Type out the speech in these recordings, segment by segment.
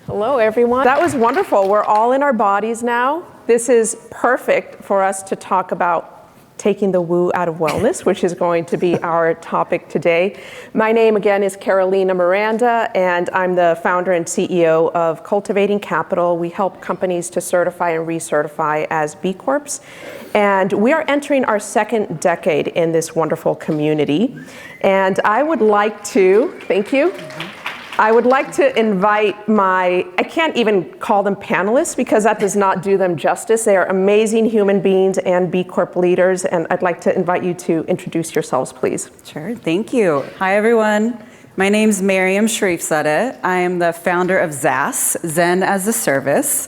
Hello, everyone. That was wonderful. We're all in our bodies now. This is perfect for us to talk about taking the woo out of wellness, which is going to be our topic today. My name, again, is Carolina Miranda, and I'm the founder and CEO of Cultivating Capital. We help companies to certify and recertify as B Corps. And we are entering our second decade in this wonderful community. And I would like to, thank you. I would like to invite I can't even call them panelists because that does not do them justice. They are amazing human beings and B Corp leaders, and I'd like to invite you to introduce yourselves, please. Sure, thank you. Hi, everyone. My name's Mariam Sharifzadeh. I am the founder of ZAS, Zen as a Service.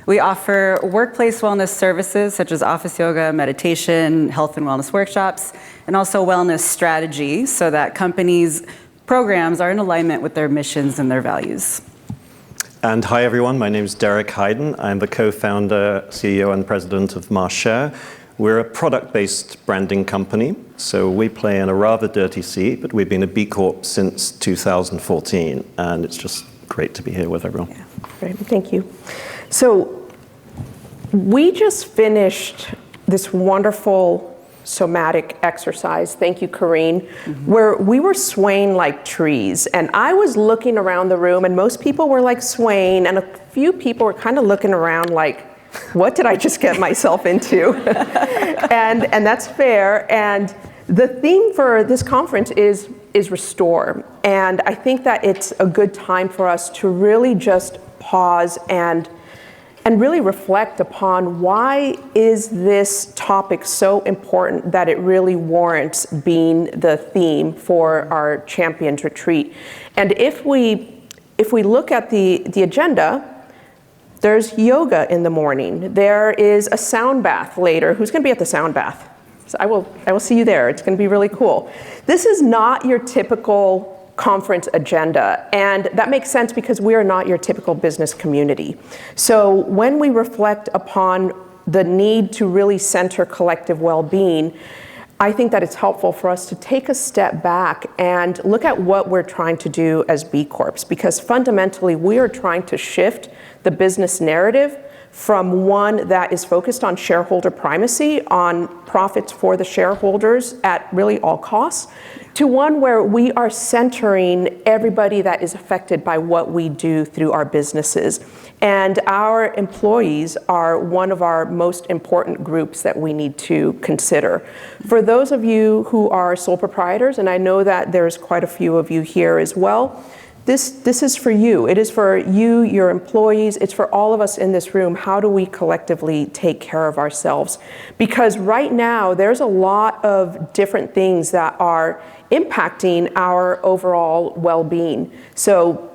We offer workplace wellness services such as office yoga, meditation, health and wellness workshops, and also wellness strategy so that companies' programs are in alignment with their missions and their values. And hi everyone, my name is Derek Hayden. I'm the co-founder, CEO and president of Marshare. We're a product-based branding company, so we play in a rather dirty sea, but we've been a B Corp since 2014, and it's just great to be here with everyone. Yeah. Great, thank you. So we just finished this wonderful somatic exercise, thank you, Corrine, where we were swaying like trees. And I was looking around the room and most people were like swaying and a few people were kind of looking around like, what did I just get myself into? and that's fair. And the theme for this conference is restore. And I think that it's a good time for us to really just pause and really reflect upon why is this topic so important that it really warrants being the theme for our Champions Retreat. And if we look at the agenda, there's yoga in the morning. There is a sound bath later. Who's gonna be at the sound bath? So I will see you there. It's gonna be really cool. This is not your typical conference agenda, and that makes sense because we are not your typical business community. So when we reflect upon the need to really center collective well-being, I think that it's helpful for us to take a step back and look at what we're trying to do as B Corps, because fundamentally we are trying to shift the business narrative from one that is focused on shareholder primacy, on profits for the shareholders at really all costs, to one where we are centering everybody that is affected by what we do through our businesses. And our employees are one of our most important groups that we need to consider. For those of you who are sole proprietors, and I know that there's quite a few of you here as well, this is for you. It is for you, your employees. It's for all of us in this room. How do we collectively take care of ourselves? Because right now, there's a lot of different things that are impacting our overall well-being. So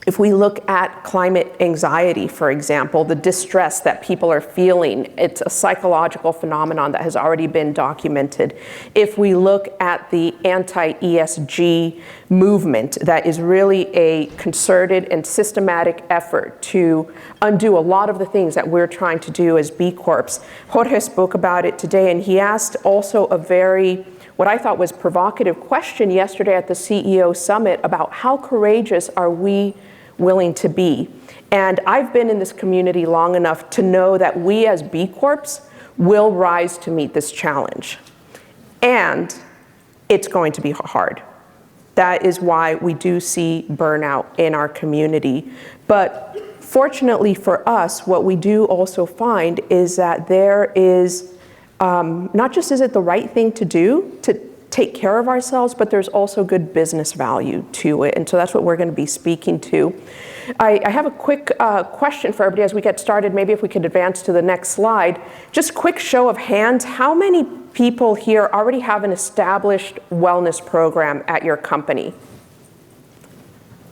if we look at climate anxiety, for example, the distress that people are feeling, it's a psychological phenomenon that has already been documented. If we look at the anti-ESG movement, that is really a concerted and systematic effort to undo a lot of the things that we're trying to do as B Corps. Jorge spoke about it today, and he asked also what I thought was provocative question yesterday at the CEO Summit about how courageous are we willing to be. And I've been in this community long enough to know that we as B Corps will rise to meet this challenge. And it's going to be hard. That is why we do see burnout in our community. But fortunately for us, what we do also find is that there is, not just is it the right thing to do to take care of ourselves, but there's also good business value to it. And so that's what we're going to be speaking to. I have a quick question for everybody as we get started. Maybe if we could advance to the next slide. Just quick show of hands. How many people here already have an established wellness program at your company?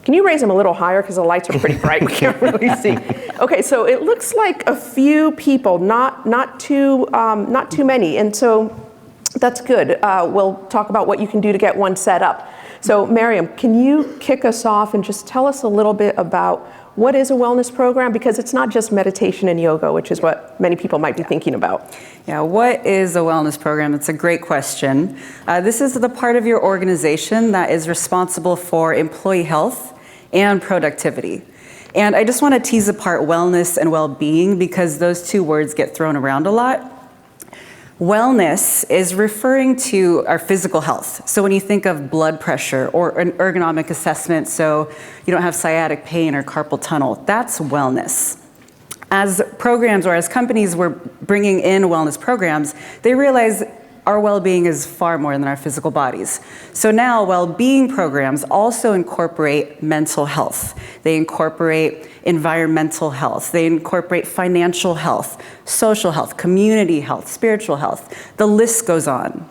Can you raise them a little higher because the lights are pretty bright? We can't really see. Okay, so it looks like a few people, not too many, and so that's good. We'll talk about what you can do to get one set up. So Mariam, can you kick us off and just tell us a little bit about what is a wellness program? Because it's not just meditation and yoga, which is what many people might be thinking about. Yeah, what is a wellness program? It's a great question. This is the part of your organization that is responsible for employee health and productivity. And I just want to tease apart wellness and well-being because those two words get thrown around a lot. Wellness is referring to our physical health. So when you think of blood pressure or an ergonomic assessment so you don't have sciatic pain or carpal tunnel, that's wellness. As programs or as companies were bringing in wellness programs, they realized our well-being is far more than our physical bodies. So now well-being programs also incorporate mental health. They incorporate environmental health. They incorporate financial health, social health, community health, spiritual health. The list goes on.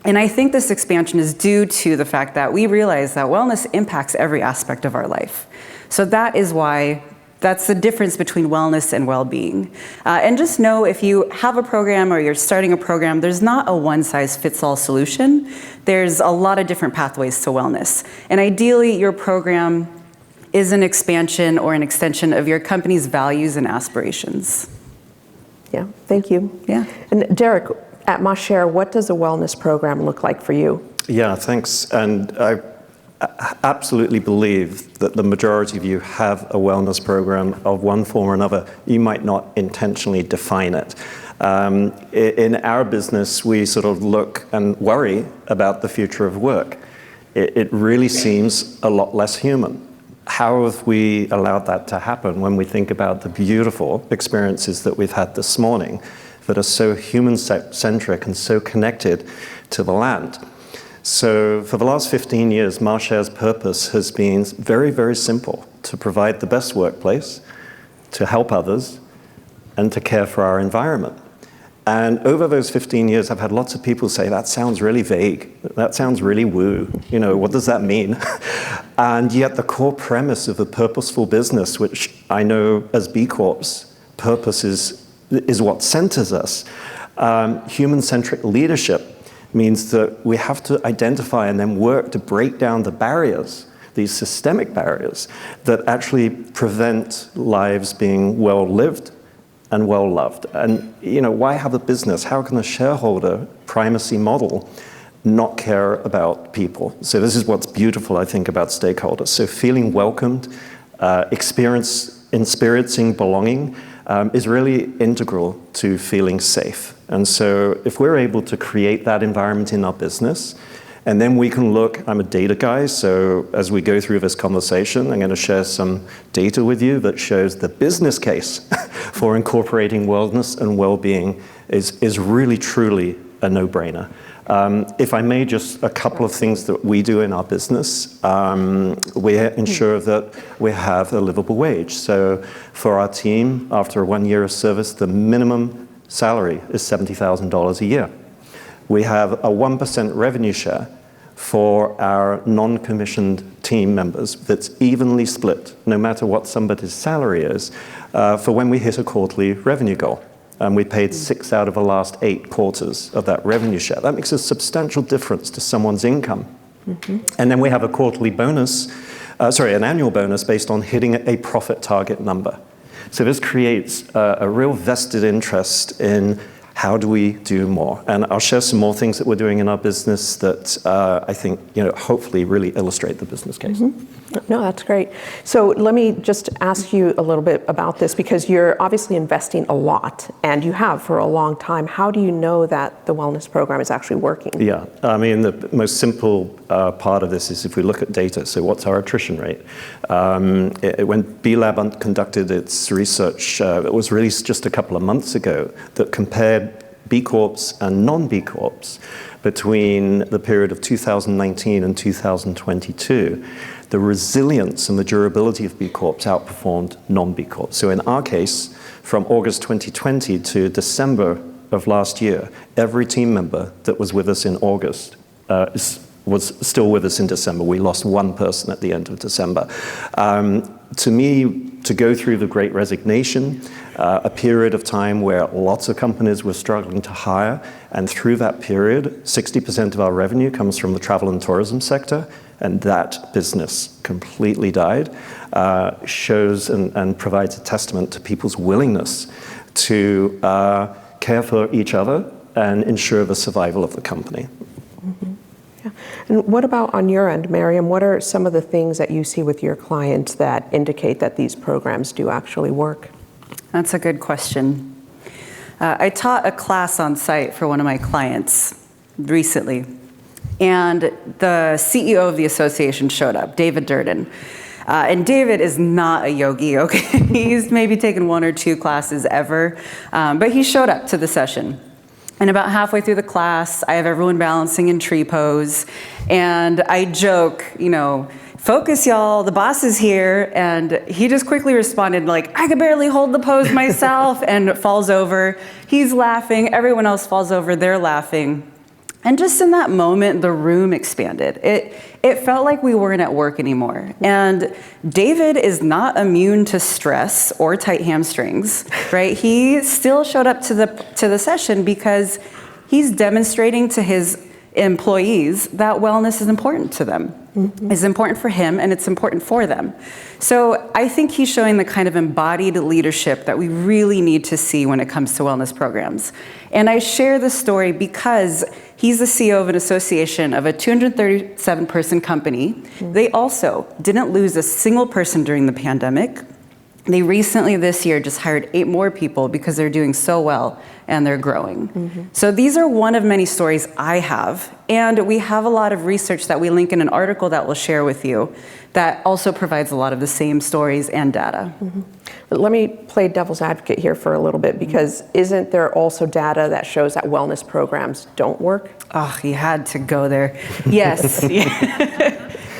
And I think this expansion is due to the fact that we realize that wellness impacts every aspect of our life. So that is why that's the difference between wellness and well-being. And just know if you have a program or you're starting a program, there's not a one-size-fits-all solution. There's a lot of different pathways to wellness. And ideally, your program is an expansion or an extension of your company's values and aspirations. Yeah, thank you. Yeah. And Derek, at Marshare, what does a wellness program look like for you? Yeah, thanks. And I absolutely believe that the majority of you have a wellness program of one form or another. You might not intentionally define it. In our business, we sort of look and worry about the future of work. It really seems a lot less human. How have we allowed that to happen when we think about the beautiful experiences that we've had this morning that are so human-centric and so connected to the land? So for the last 15 years, Marshare's purpose has been very, very simple: to provide the best workplace, to help others, and to care for our environment. And over those 15 years, I've had lots of people say, that sounds really vague. That sounds really woo. You know, what does that mean? And yet the core premise of a purposeful business, which I know as B Corps, purpose is what centers us. Human-centric leadership means that we have to identify and then work to break down the barriers, these systemic barriers that actually prevent lives being well lived and well loved. And you know, why have a business? How can a shareholder primacy model not care about people? So this is what's beautiful, I think, about stakeholders. So feeling welcomed, experiencing belonging is really integral to feeling safe. And so if we're able to create that environment in our business, and then we can look, I'm a data guy, so as we go through this conversation, I'm going to share some data with you that shows the business case for incorporating wellness and well-being is really, truly a no-brainer. If I may, just a couple of things that we do in our business. We ensure that we have a livable wage. So for our team, after 1 year of service, the minimum salary is $70,000 a year. We have a 1% revenue share for our non-commissioned team members that's evenly split, no matter what somebody's salary is, for when we hit a quarterly revenue goal. And we paid 6 out of the last 8 quarters of that revenue share. That makes a substantial difference to someone's income. Mm-hmm. And then we have a quarterly bonus, an annual bonus based on hitting a profit target number. So this creates a real vested interest in how do we do more. And I'll share some more things that we're doing in our business that I think, hopefully really illustrate the business case. Mm-hmm. No, that's great. So let me just ask you a little bit about this, because you're obviously investing a lot, and you have for a long time. How do you know that the wellness program is actually working? Yeah, I mean, the most simple part of this is if we look at data. So what's our attrition rate? When B-Lab conducted its research, it was released just a couple of months ago, that compared B Corps and non-B Corps between the period of 2019 and 2022. The resilience and the durability of B Corps outperformed non-B Corps. So in our case, from August 2020 to December of last year, every team member that was with us in August was still with us in December. We lost one person at the end of December. To me, to go through the Great Resignation, a period of time where lots of companies were struggling to hire, and through that period, 60% of our revenue comes from the travel and tourism sector, and that business completely died, shows and provides a testament to people's willingness to care for each other and ensure the survival of the company. Mm-hmm. Yeah. And what about on your end, Miriam? What are some of the things that you see with your clients that indicate that these programs do actually work? That's a good question. I taught a class on site for one of my clients recently, and the CEO of the association showed up, David Durden. And David is not a yogi, okay? He's maybe taken 1 or 2 classes ever, but he showed up to the session. And about halfway through the class, I have everyone balancing in tree pose, and I joke, focus y'all, the boss is here, and he just quickly responded like, I could barely hold the pose myself, and falls over. He's laughing, everyone else falls over, they're laughing. And just in that moment, the room expanded. It felt like we weren't at work anymore. And David is not immune to stress or tight hamstrings, right? He still showed up to the session because he's demonstrating to his employees that wellness is important to them. It's important for him, and it's important for them. So I think he's showing the kind of embodied leadership that we really need to see when it comes to wellness programs. And I share this story because he's the CEO of an association of a 237-person company. They also didn't lose a single person during the pandemic. They recently this year just hired 8 more people because they're doing so well and they're growing. So these are one of many stories I have. And we have a lot of research that we link in an article that we'll share with you that also provides a lot of the same stories and data. But let me play devil's advocate here for a little bit, because isn't there also data that shows that wellness programs don't work? Oh, you had to go there. Yes.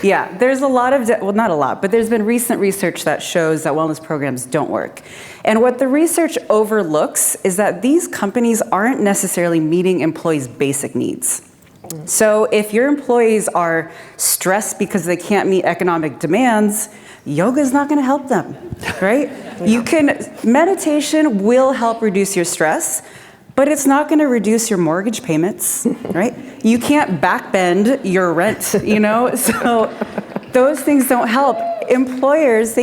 Yeah, there's a lot of, well, not a lot, but there's been recent research that shows that wellness programs don't work. And what the research overlooks is that these companies aren't necessarily meeting employees' basic needs. So if your employees are stressed because they can't meet economic demands, yoga is not going to help them, right? Meditation will help reduce your stress, but it's not going to reduce your mortgage payments, right? You can't backbend your rent, So those things don't help. Employers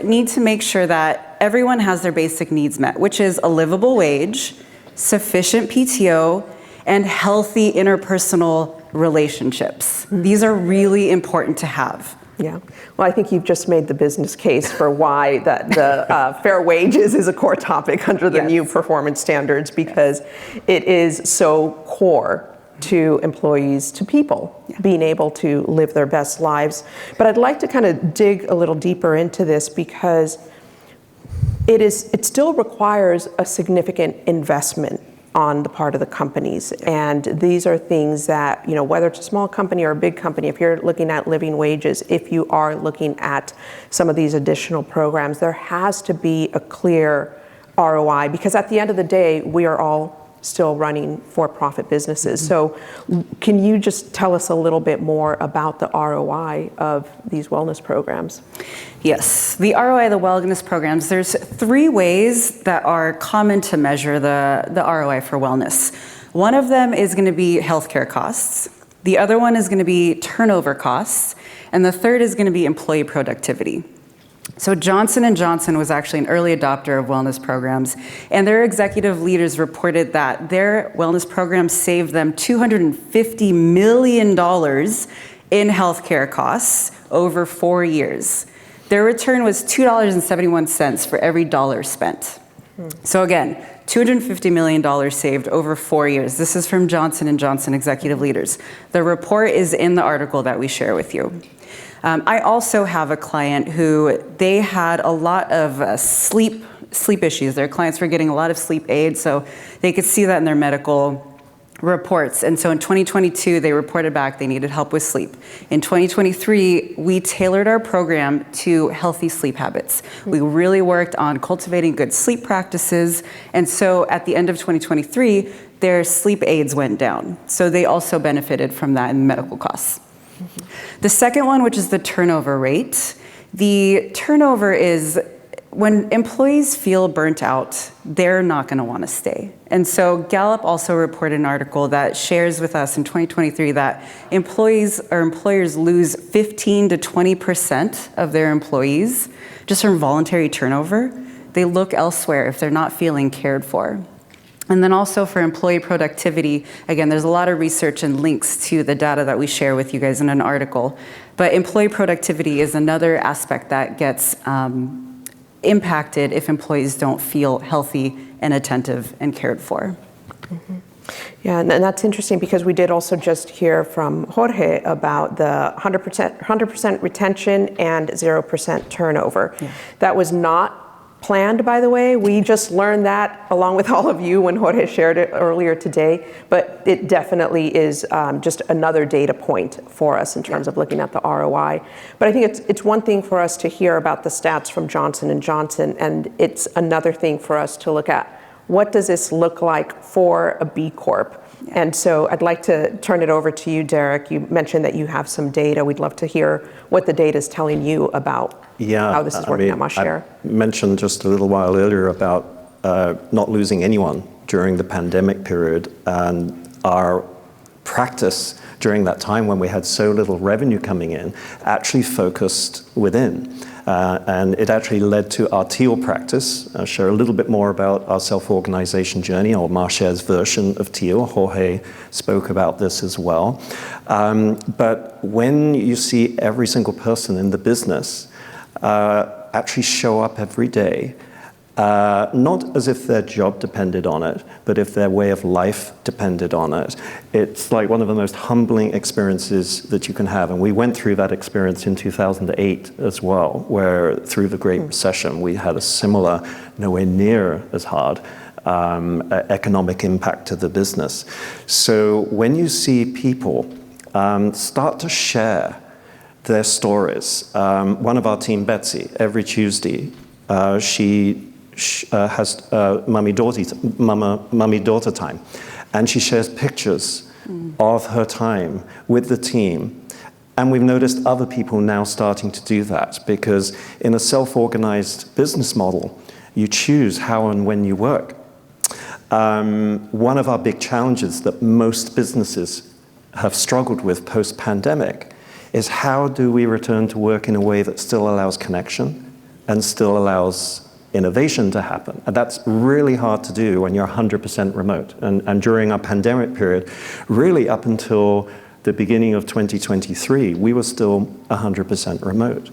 need to make sure that everyone has their basic needs met, which is a livable wage, sufficient PTO, and healthy interpersonal relationships. These are really important to have. Yeah. Well, I think you've just made the business case for why the fair wages is a core topic under the new performance standards, because it is so core to employees, to people, being able to live their best lives. But I'd like to kind of dig a little deeper into this, because it still requires a significant investment on the part of the companies. And these are things that, whether it's a small company or a big company, if you're looking at living wages, if you are looking at some of these additional programs, there has to be a clear ROI, because at the end of the day, we are all still running for-profit businesses. So can you just tell us a little bit more about the ROI of these wellness programs? Yes, the ROI of the wellness programs, there's 3 ways that are common to measure the ROI for wellness. One of them is going to be healthcare costs. The other one is going to be turnover costs. And the third is going to be employee productivity. So Johnson & Johnson was actually an early adopter of wellness programs, and their executive leaders reported that their wellness program saved them $250 million in healthcare costs over 4 years. Their return was $2.71 for every dollar spent. So again, $250 million saved over 4 years. This is from Johnson & Johnson executive leaders. The report is in the article that we share with you. I also have a client who they had a lot of sleep issues. Their clients were getting a lot of sleep aids, so they could see that in their medical reports. And so in 2022, they reported back they needed help with sleep. In 2023, we tailored our program to healthy sleep habits. We really worked on cultivating good sleep practices. And so at the end of 2023, their sleep aids went down. So they also benefited from that in medical costs. The second one, which is the turnover rate. The turnover is when employees feel burnt out, they're not going to want to stay. And so Gallup also reported an article that shares with us in 2023 that employers lose 15 to 20% of their employees just from voluntary turnover. They look elsewhere if they're not feeling cared for. And then also for employee productivity, again, there's a lot of research and links to the data that we share with you guys in an article. But employee productivity is another aspect that gets impacted if employees don't feel healthy and attentive and cared for. Mm-hmm. Yeah, and that's interesting because we did also just hear from Jorge about the 100% retention and 0% turnover. Yeah. That was not planned, by the way. We just learned that along with all of you when Jorge shared it earlier today, but it definitely is just another data point for us in terms of looking at the ROI. But I think it's one thing for us to hear about the stats from Johnson & Johnson, and it's another thing for us to look at what does this look like for a B Corp. Yeah. And so I'd like to turn it over to you, Derek. You mentioned that you have some data. We'd love to hear what the data is telling you about how this is working at MarShare. I mentioned just a little while earlier about not losing anyone during the pandemic period, and our practice during that time when we had so little revenue coming in actually focused within. And it actually led to our Teal practice. I'll share a little bit more about our self-organization journey, or MarShare's version of Teal. Jorge spoke about this as well. But when you see every single person in the business actually show up every day, not as if their job depended on it, but if their way of life depended on it. It's like one of the most humbling experiences that you can have. And we went through that experience in 2008 as well, where through the Great Recession, we had a similar, nowhere near as hard, economic impact to the business. So when you see people start to share their stories, one of our team, Betsy, every Tuesday, she has mummy-daughter time, and she shares pictures of her time with the team. And we've noticed other people now starting to do that, because in a self-organized business model, you choose how and when you work. One of our big challenges that most businesses have struggled with post-pandemic is how do we return to work in a way that still allows connection and still allows innovation to happen. And that's really hard to do when you're 100% remote. And during our pandemic period, really up until the beginning of 2023, we were still 100% remote.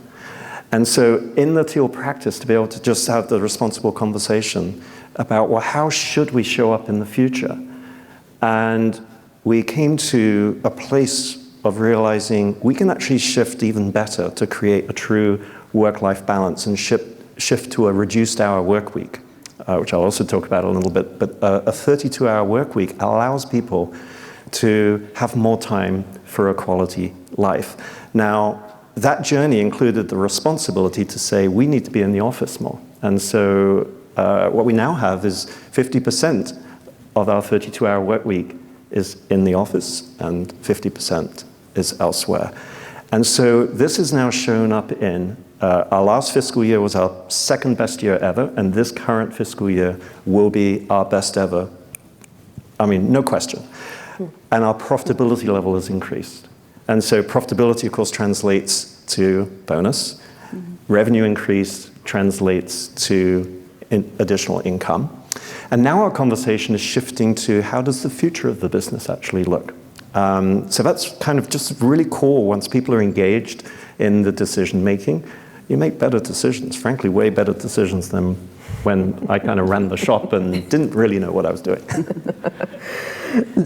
And so in the Teal practice, to be able to just have the responsible conversation about, well, how should we show up in the future? And we came to a place of realizing we can actually shift even better to create a true work-life balance and shift to a reduced hour work week, which I'll also talk about a little bit, but a 32-hour work week allows people to have more time for a quality life. Now, that journey included the responsibility to say we need to be in the office more. And so what we now have is 50% of our 32-hour work week is in the office and 50% is elsewhere. And so this is now shown up in our last fiscal year was our second best year ever, and this current fiscal year will be our best ever. I mean, no question. And our profitability level has increased. And so profitability, of course, translates to bonus. Revenue increase translates to additional income. And now our conversation is shifting to how does the future of the business actually look? So that's kind of just really cool. Once people are engaged in the decision making, you make better decisions, frankly, way better decisions than when I kind of ran the shop and didn't really know what I was doing.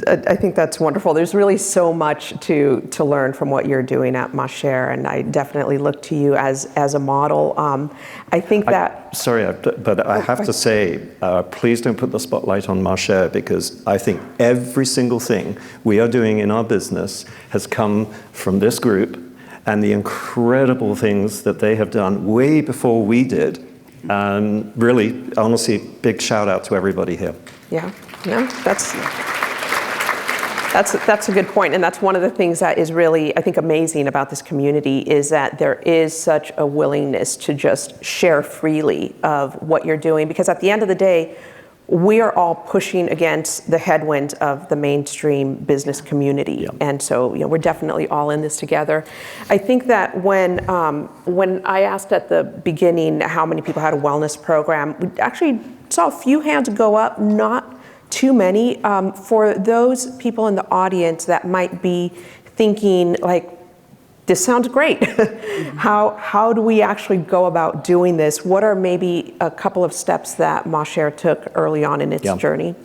I think that's wonderful. There's really so much to learn from what you're doing at MarShare, and I definitely look to you as a model. I think that... But I have to say, please don't put the spotlight on MarShare, because I think every single thing we are doing in our business has come from this group and the incredible things that they have done way before we did. Really, honestly, big shout out to everybody here. Yeah, no, that's a good point, and that's one of the things that is really, I think, amazing about this community is that there is such a willingness to just share freely of what you're doing, because at the end of the day, we are all pushing against the headwinds of the mainstream business community. Yeah. And so, we're definitely all in this together. I think that when I asked at the beginning how many people had a wellness program, we actually saw a few hands go up, not too many. For those people in the audience that might be thinking like, this sounds great. How do we actually go about doing this? What are maybe a couple of steps that Marshare took early on in its journey?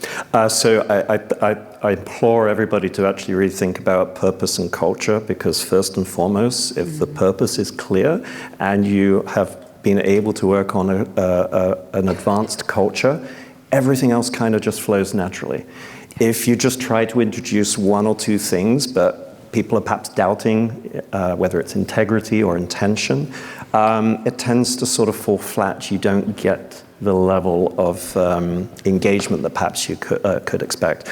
So I implore everybody to actually really think about purpose and culture, because first and foremost, if the purpose is clear and you have been able to work on an advanced culture, everything else kind of just flows naturally. If you just try to introduce one or two things, but people are perhaps doubting whether it's integrity or intention, it tends to sort of fall flat. You don't get the level of engagement that perhaps you could expect.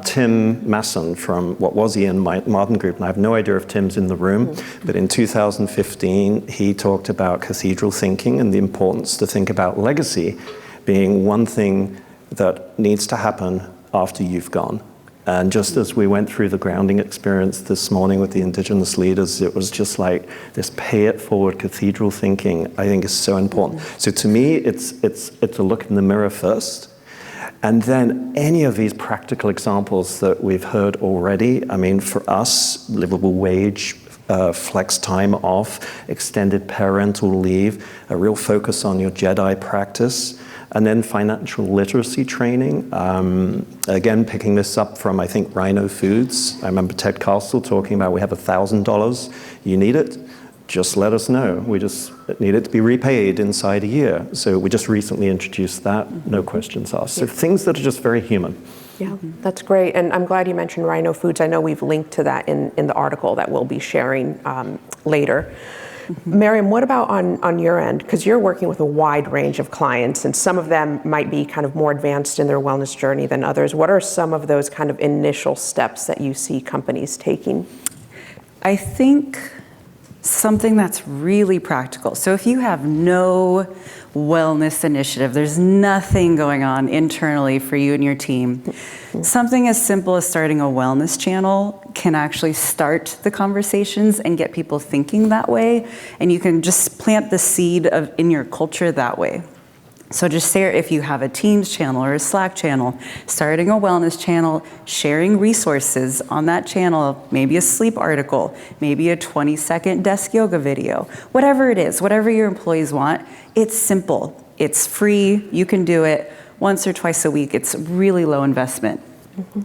Tim Masson from what was Ian Martin Group, and I have no idea if Tim's in the room, but in 2015 he talked about cathedral thinking and the importance to think about legacy being one thing that needs to happen after you've gone. And just as we went through the grounding experience this morning with the Indigenous leaders, it was just like this pay it forward cathedral thinking, I think is so important. So to me, it's a look in the mirror first. And then any of these practical examples that we've heard already, I mean, for us, livable wage, flex time off, extended parental leave, a real focus on your Jedi practice, and then financial literacy training. Again, picking this up from, I think, Rhino Foods. I remember Ted Castle talking about, we have $1,000, you need it, just let us know. We just need it to be repaid inside a year. So we just recently introduced that, no questions asked. So things that are just very human. Yeah, that's great. And I'm glad you mentioned Rhino Foods. I know we've linked to that in the article that we'll be sharing later. Miriam, what about on your end? Because you're working with a wide range of clients, and some of them might be kind of more advanced in their wellness journey than others. What are some of those kind of initial steps that you see companies taking? I think something that's really practical. So if you have no wellness initiative, there's nothing going on internally for you and your team, something as simple as starting a wellness channel can actually start the conversations and get people thinking that way. And you can just plant the seed in your culture that way. So just say if you have a Teams channel or a Slack channel, starting a wellness channel, sharing resources on that channel, maybe a sleep article, maybe a 20-second desk yoga video, whatever it is, whatever your employees want, it's simple, it's free, you can do it once or twice a week. It's really low investment.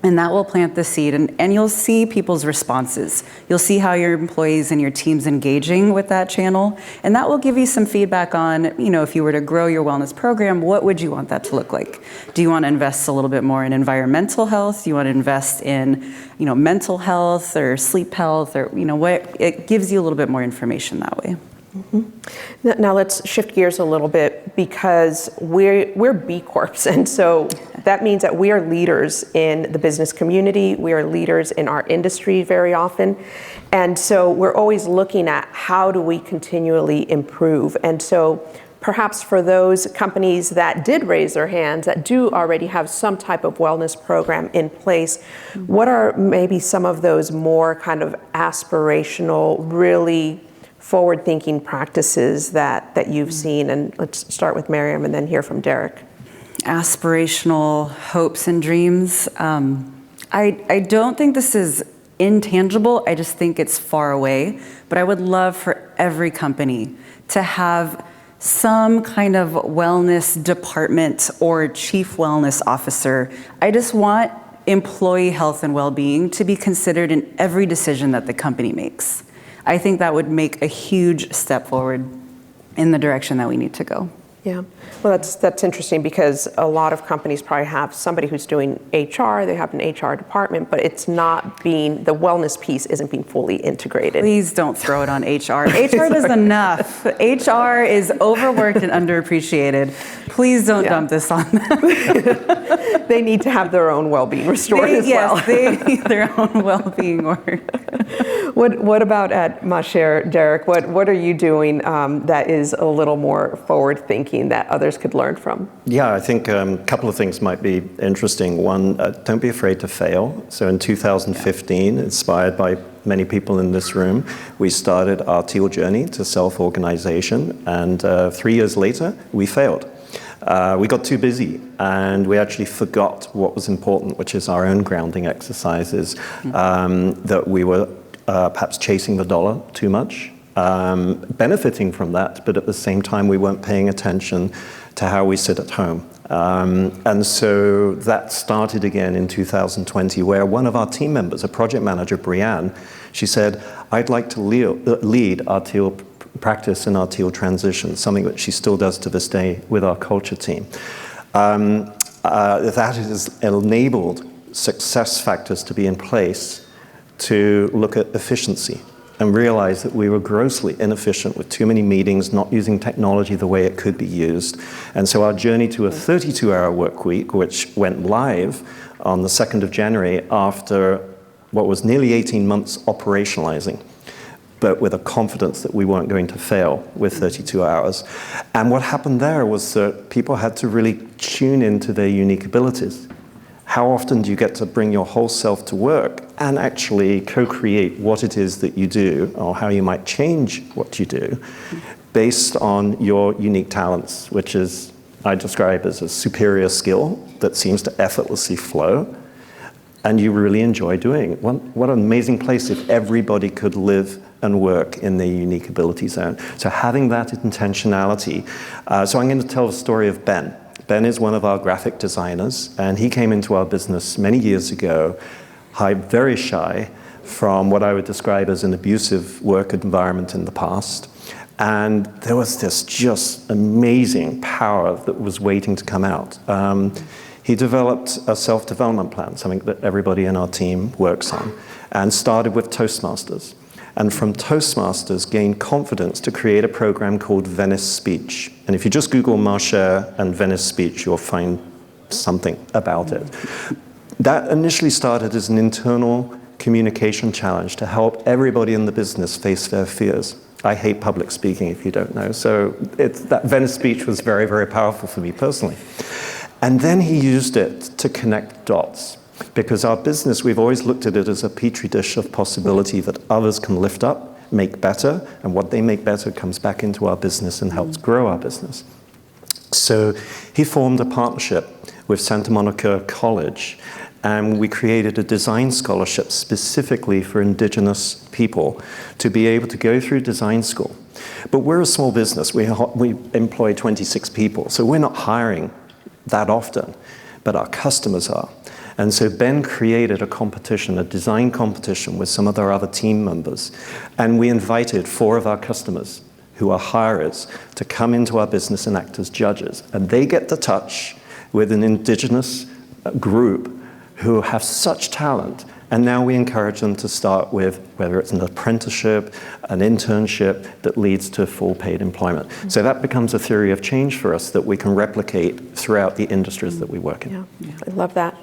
And that will plant the seed, and you'll see people's responses. You'll see how your employees and your team's engaging with that channel, and that will give you some feedback on, if you were to grow your wellness program, what would you want that to look like? Do you want to invest a little bit more in environmental health? Do you want to invest in, mental health or sleep health, or, what? It gives you a little bit more information that way. Now let's shift gears a little bit, because we're B Corps, and so that means that we are leaders in the business community, we are leaders in our industry very often, and so we're always looking at how do we continually improve. And so perhaps for those companies that did raise their hands, that do already have some type of wellness program in place, what are maybe some of those more kind of aspirational, really forward-thinking practices that you've seen? And let's start with Miriam and then hear from Derek. Aspirational hopes and dreams. I don't think this is intangible. I just think it's far away. But I would love for every company to have some kind of wellness department or chief wellness officer. I just want employee health and well-being to be considered in every decision that the company makes. I think that would make a huge step forward in the direction that we need to go. Yeah, well, that's interesting, because a lot of companies probably have somebody who's doing HR, they have an HR department, but it's not the wellness piece isn't being fully integrated. Please don't throw it on HR. HR does enough. HR is overworked and underappreciated. Please don't dump this on them. They need to have their own well-being restored as well. Yes, they need their own well-being work. What about at Marshare, Derek? What are you doing that is a little more forward-thinking that others could learn from? Yeah, I think a couple of things might be interesting. One, don't be afraid to fail. So in 2015, inspired by many people in this room, we started our Teal journey to self-organization, and 3 years later, we failed. we got too busy and we actually forgot what was important, which is our own grounding exercises, that we were perhaps chasing the dollar too much, benefiting from that, but at the same time we weren't paying attention to how we sit at home. And so that started again in 2020, where one of our team members, a project manager, Brianne, she said, I'd like to lead our teal practice and our teal transition, something that she still does to this day with our culture team. That has enabled success factors to be in place to look at efficiency and realize that we were grossly inefficient with too many meetings, not using technology the way it could be used. And so our journey to a 32-hour work week, which went live on the 2nd of January after what was nearly 18 months operationalizing, but with a confidence that we weren't going to fail with 32 hours. And what happened there was that people had to really tune into their unique abilities. How often do you get to bring your whole self to work and actually co-create what it is that you do, or how you might change what you do based on your unique talents, which is, I describe as a superior skill that seems to effortlessly flow, and you really enjoy doing. What an amazing place if everybody could live and work in their unique ability zone. So having that intentionality. So I'm going to tell the story of Ben. Ben is one of our graphic designers, and he came into our business many years ago, very shy, from what I would describe as an abusive work environment in the past. And there was this just amazing power that was waiting to come out. He developed a self-development plan, something that everybody in our team works on, and started with Toastmasters. And from Toastmasters, gained confidence to create a program called Venice Speech. And if you just Google Marcher and Venice Speech, you'll find something about it. That initially started as an internal communication challenge to help everybody in the business face their fears. I hate public speaking, if you don't know. So that Venice Speech was very, very powerful for me personally. And then he used it to connect dots. Because our business, we've always looked at it as a petri dish of possibility that others can lift up, make better, and what they make better comes back into our business and helps grow our business. So he formed a partnership with Santa Monica College, and we created a design scholarship specifically for Indigenous people to be able to go through design school. But we're a small business. We employ 26 people, so we're not hiring that often, but our customers are. And so Ben created a competition, a design competition with some of our other team members. And we invited 4 of our customers who are hirers to come into our business and act as judges. And they get to touch with an Indigenous group who have such talent. And now we encourage them to start with whether it's an apprenticeship, an internship that leads to full paid employment. So that becomes a theory of change for us that we can replicate throughout the industries that we work in. Yeah, I love that.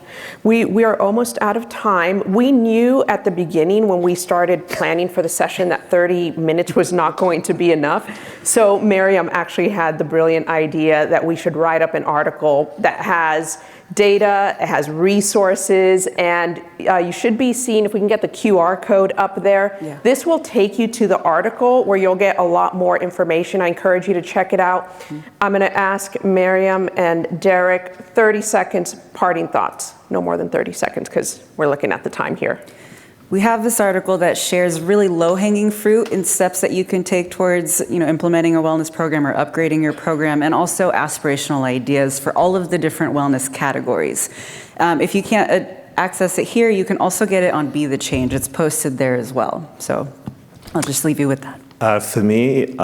We are almost out of time. We knew at the beginning when we started planning for the session that 30 minutes was not going to be enough. So Miriam actually had the brilliant idea that we should write up an article that has data, it has resources, and you should be seeing, if we can get the QR code up there, this will take you to the article where you'll get a lot more information. I encourage you to check it out. I'm going to ask Miriam and Derek 30 seconds parting thoughts, no more than 30 seconds because we're looking at the time here. We have this article that shares really low-hanging fruit and steps that you can take towards, implementing a wellness program or upgrading your program, and also aspirational ideas for all of the different wellness categories. If you can't access it here, you can also get it on Be the Change. It's posted there as well. So I'll just leave you with that. For me,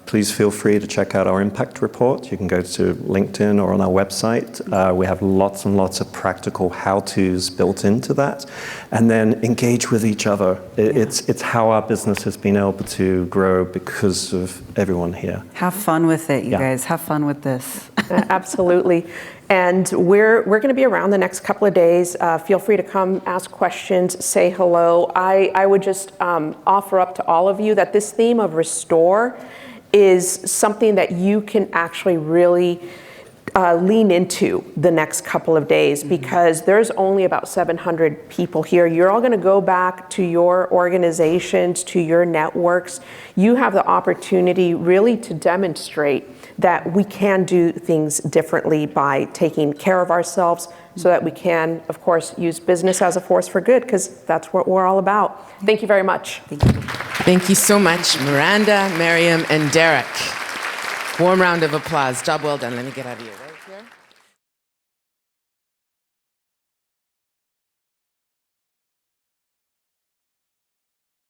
please feel free to check out our impact report. You can go to LinkedIn or on our website. We have lots and lots of practical how-tos built into that. And then engage with each other. It's how our business has been able to grow because of everyone here. Have fun with it, you guys. Have fun with this. Absolutely. And we're going to be around the next couple of days. Feel free to come ask questions, say hello. I would just offer up to all of you that this theme of restore is something that you can actually really lean into the next couple of days, because there's only about 700 people here. You're all going to go back to your organizations, to your networks. You have the opportunity really to demonstrate that we can do things differently by taking care of ourselves, so that we can, of course, use business as a force for good, because that's what we're all about. Thank you very much. Thank you. Thank you so much, Miranda, Miriam, and Derek. Warm round of applause. Job well done. Let me get out of your way here.